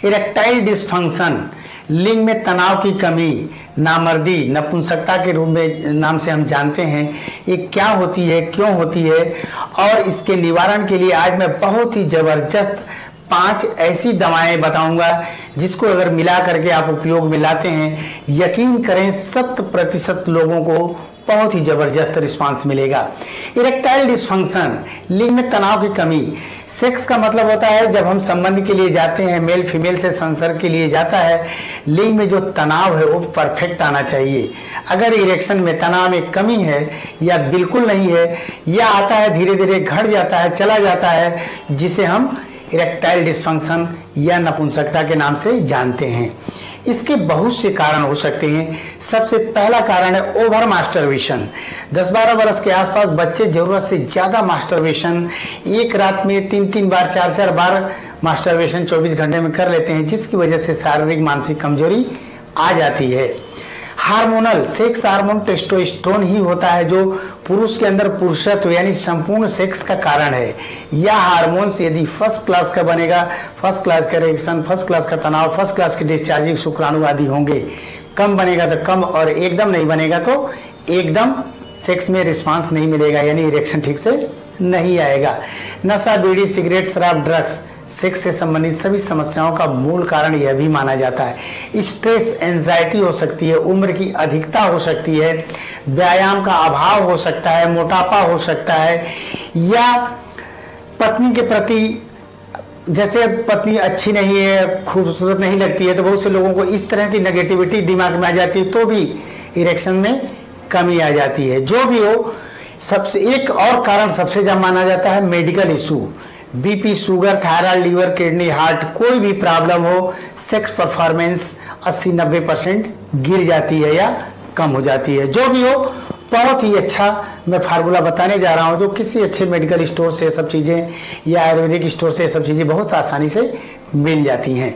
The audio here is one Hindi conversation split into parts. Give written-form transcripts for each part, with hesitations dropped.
इरेक्टाइल डिस्फंक्शन, लिंग में तनाव की कमी, नामर्दी, नपुंसकता के रूप में नाम से हम जानते हैं। ये क्या होती है, क्यों होती है, और इसके निवारण के लिए आज मैं बहुत ही जबरदस्त 5 ऐसी दवाएं बताऊंगा जिसको अगर मिला करके आप उपयोग में लाते हैं, यकीन करें 100% लोगों को बहुत ही जबरदस्त रिस्पांस मिलेगा। इरेक्टाइल डिस्फंक्शन, लिंग में तनाव की कमी। सेक्स का मतलब होता है जब हम संबंध के लिए जाते हैं, मेल फीमेल से संसर्ग के लिए जाता है, लिंग में जो तनाव है वो परफेक्ट आना चाहिए। अगर इरेक्शन में तनाव में कमी है या बिल्कुल नहीं है या आता है धीरे धीरे घट जाता है, चला जाता है, जिसे हम इरेक्टाइल डिस्फंक्शन या नपुंसकता के नाम से जानते हैं। इसके बहुत से कारण हो सकते हैं। सबसे पहला कारण है ओवर मास्टरबेशन। 10-12 वर्ष के आसपास बच्चे जरूरत से ज्यादा मास्टरबेशन, एक रात में 3-3 बार 4-4 बार मास्टरबेशन 24 घंटे में कर लेते हैं, जिसकी वजह से शारीरिक मानसिक कमजोरी आ जाती है। हार्मोनल, सेक्स हार्मोन टेस्टोस्टेरोन ही होता है जो पुरुष के अंदर पुरुषत्व यानी संपूर्ण सेक्स का कारण है। यह हार्मोन से यदि फर्स्ट क्लास का बनेगा, फर्स्ट क्लास का इरेक्शन, फर्स्ट क्लास का तनाव, फर्स्ट क्लास की डिस्चार्जिंग शुक्राणु आदि होंगे। कम बनेगा तो कम, और एकदम नहीं बनेगा तो एकदम सेक्स में रिस्पांस नहीं मिलेगा, यानी इरेक्शन ठीक से नहीं आएगा। नशा, बीड़ी, सिगरेट, शराब, ड्रग्स सेक्स से संबंधित सभी समस्याओं का मूल कारण यह भी माना जाता है। स्ट्रेस, एंजाइटी हो सकती है, उम्र की अधिकता हो सकती है, व्यायाम का अभाव हो सकता है, मोटापा हो सकता है, या पत्नी के प्रति, जैसे पत्नी अच्छी नहीं है, खूबसूरत नहीं लगती है, तो बहुत से लोगों को इस तरह की नेगेटिविटी दिमाग में आ जाती है, तो भी इरेक्शन में कमी आ जाती है। जो भी हो, सबसे एक और कारण सबसे ज्यादा माना जाता है medical issue. BP, sugar, thyroid, liver, kidney, heart, कोई भी प्रॉब्लम हो, सेक्स परफॉर्मेंस 80-90% गिर जाती है या कम हो जाती है। जो भी हो, बहुत ही अच्छा मैं फार्मूला बताने जा रहा हूं जो किसी अच्छे मेडिकल स्टोर से सब चीजें या आयुर्वेदिक स्टोर से सब चीजें बहुत आसानी से मिल जाती हैं।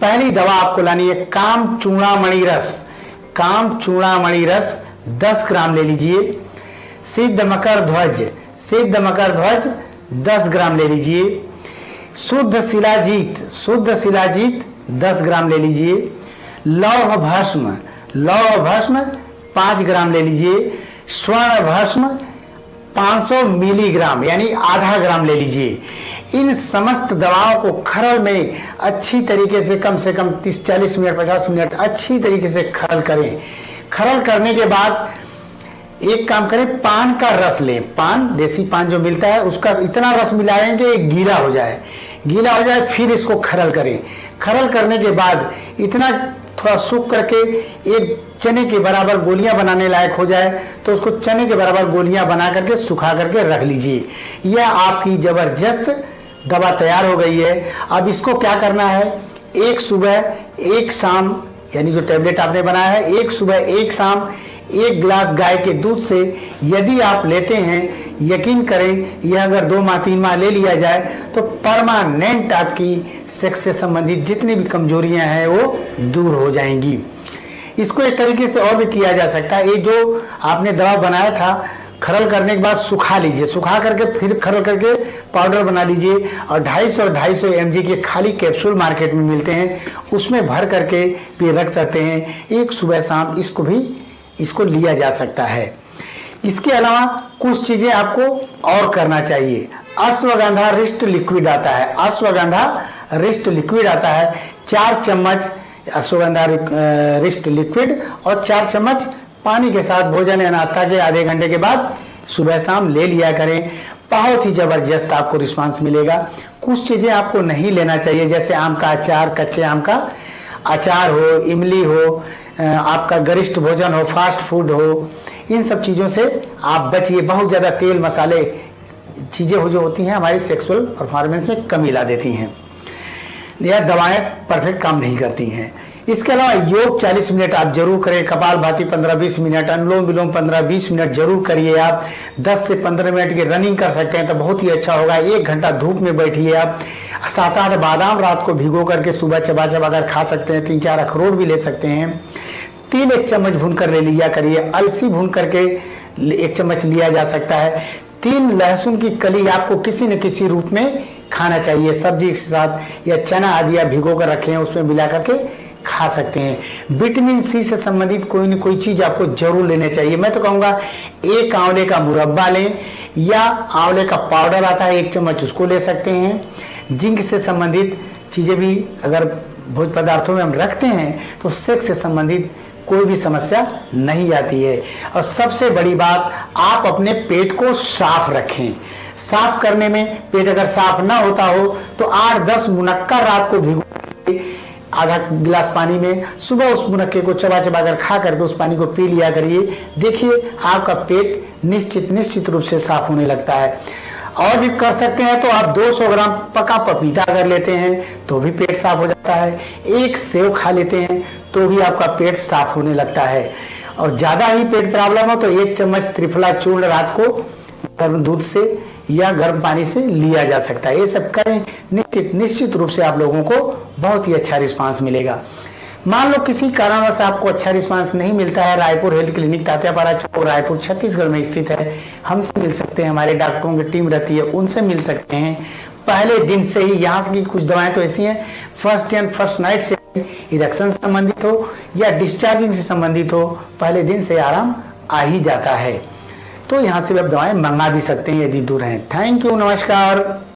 पहली दवा आपको लानी है काम चूड़ामणि रस। काम चूड़ामणि रस 10 ग्राम ले लीजिए। सिद्ध मकर ध्वज, सिद्ध मकर ध्वज 10 ग्राम ले लीजिए। शुद्ध शिलाजीत, शुद्ध शिलाजीत 10 ग्राम ले लीजिए। लौह भस्म, लौह भस्म 5 ग्राम ले लीजिए। स्वर्ण भस्म 500 मिलीग्राम यानी आधा ग्राम ले लीजिए। इन समस्त दवाओं को खरल में अच्छी तरीके से कम 30-40 मिनट 50 मिनट अच्छी तरीके से खरल करें। खरल करने के बाद एक काम करें, पान का रस लें। पान, देसी पान जो मिलता है, उसका इतना रस मिलाएंगे गीला हो जाए, गीला हो जाए, फिर इसको खरल करें। खरल करने के बाद इतना थोड़ा सूख करके एक चने के बराबर गोलियां बनाने लायक हो जाए तो उसको चने के बराबर गोलियां बना करके सुखा करके रख लीजिए। यह आपकी जबरदस्त दवा तैयार हो गई है। अब इसको क्या करना है, एक सुबह एक शाम, यानी जो टेबलेट आपने बनाया है, एक सुबह एक शाम 1 गिलास गाय के दूध से यदि आप लेते हैं, यकीन करें यह अगर 2 माह 3 माह ले लिया जाए तो परमानेंट आपकी सेक्स से संबंधित जितनी भी कमजोरियां हैं वो दूर हो जाएंगी। इसको एक तरीके से और भी किया जा सकता है। ये जो आपने दवा बनाया था, खरल करने के बाद सुखा लीजिए, सुखा करके फिर खरल करके पाउडर बना लीजिए और 250 mg के खाली कैप्सूल मार्केट में मिलते हैं, उसमें भर करके भी रख सकते हैं। एक सुबह शाम इसको लिया जा सकता है। इसके अलावा कुछ चीजें आपको और करना चाहिए। अश्वगंधा रिस्ट लिक्विड आता है, अश्वगंधा रिस्ट लिक्विड आता है। 4 चम्मच अश्वगंधा रिस्ट लिक्विड और 4 चम्मच पानी के साथ भोजन या नाश्ता के आधे घंटे के बाद सुबह शाम ले लिया करें। बहुत ही जबरदस्त आपको रिस्पांस मिलेगा। कुछ चीजें आपको नहीं लेना चाहिए, जैसे आम का अचार, कच्चे आम का अचार हो, इमली हो, आपका गरिष्ठ भोजन हो, फास्ट फूड हो, इन सब चीज़ों से आप बचिए। बहुत ज़्यादा तेल मसाले चीज़ें हो जो होती हैं हमारी सेक्सुअल परफॉर्मेंस में कमी ला देती हैं। यह दवाएं परफेक्ट काम नहीं करती हैं। इसके अलावा योग 40 मिनट आप जरूर करें, कपालभाति 15-20 मिनट, अनुलोम विलोम 15-20 मिनट जरूर करिए। आप 10 से 15 मिनट की रनिंग कर सकते हैं तो बहुत ही अच्छा होगा। 1 घंटा धूप में बैठिए। आप 7-8 बादाम रात को भिगो करके सुबह चबा चबा कर खा सकते हैं। 3-4 अखरोट भी ले सकते हैं। तिल 1 चम्मच भून कर ले लिया करिए। अलसी भून करके 1 चम्मच लिया जा सकता है। 3 लहसुन की कली आपको किसी न किसी रूप में खाना चाहिए, सब्जी के साथ या चना आदि या भिगो कर रखे हैं उसमें मिला करके खा सकते हैं। विटामिन सी से संबंधित कोई न कोई चीज आपको जरूर लेने चाहिए। मैं तो कहूँगा एक आंवले का मुरब्बा लें या आंवले का पाउडर आता है 1 चम्मच उसको ले सकते हैं। जिंक से संबंधित चीजें भी अगर भोज्य पदार्थों में हम रखते हैं तो सेक्स से संबंधित कोई भी समस्या नहीं आती है। और सबसे बड़ी बात, आप अपने पेट को साफ रखें। साफ करने में पेट अगर साफ ना होता हो तो 8-10 मुनक्का रात को भिगो आधा गिलास पानी में, सुबह उस मुनक्के को चबा चबा कर खा करके उस पानी को पी लिया करिए। देखिए आपका पेट निश्चित रूप से साफ होने लगता है। और भी कर सकते हैं तो आप 200 ग्राम पका पपीता अगर लेते हैं तो भी पेट साफ हो जाता है। 1 सेव खा लेते हैं तो भी आपका पेट साफ होने लगता है। और ज्यादा ही पेट प्रॉब्लम हो तो 1 चम्मच त्रिफला चूर्ण रात को गर्म दूध से या गर्म पानी से लिया जा सकता है। ये सब करें, निश्चित रूप से आप लोगों को बहुत ही अच्छा रिस्पांस मिलेगा। मान लो किसी कारणवश आपको अच्छा रिस्पांस नहीं मिलता है, रायपुर हेल्थ क्लिनिक तात्यापारा चौक रायपुर छत्तीसगढ़ में स्थित है। हमसे मिल सकते हैं, हमारे डॉक्टरों की टीम रहती है, उनसे मिल सकते हैं। पहले दिन से ही यहाँ की कुछ दवाएं तो ऐसी हैं, फर्स्ट नाइट से इरेक्शन संबंधित हो या डिस्चार्जिंग से संबंधित हो, पहले दिन से आराम आ ही जाता है। तो यहाँ से आप दवाएं मंगा भी सकते हैं यदि दूर हैं। थैंक यू, नमस्कार।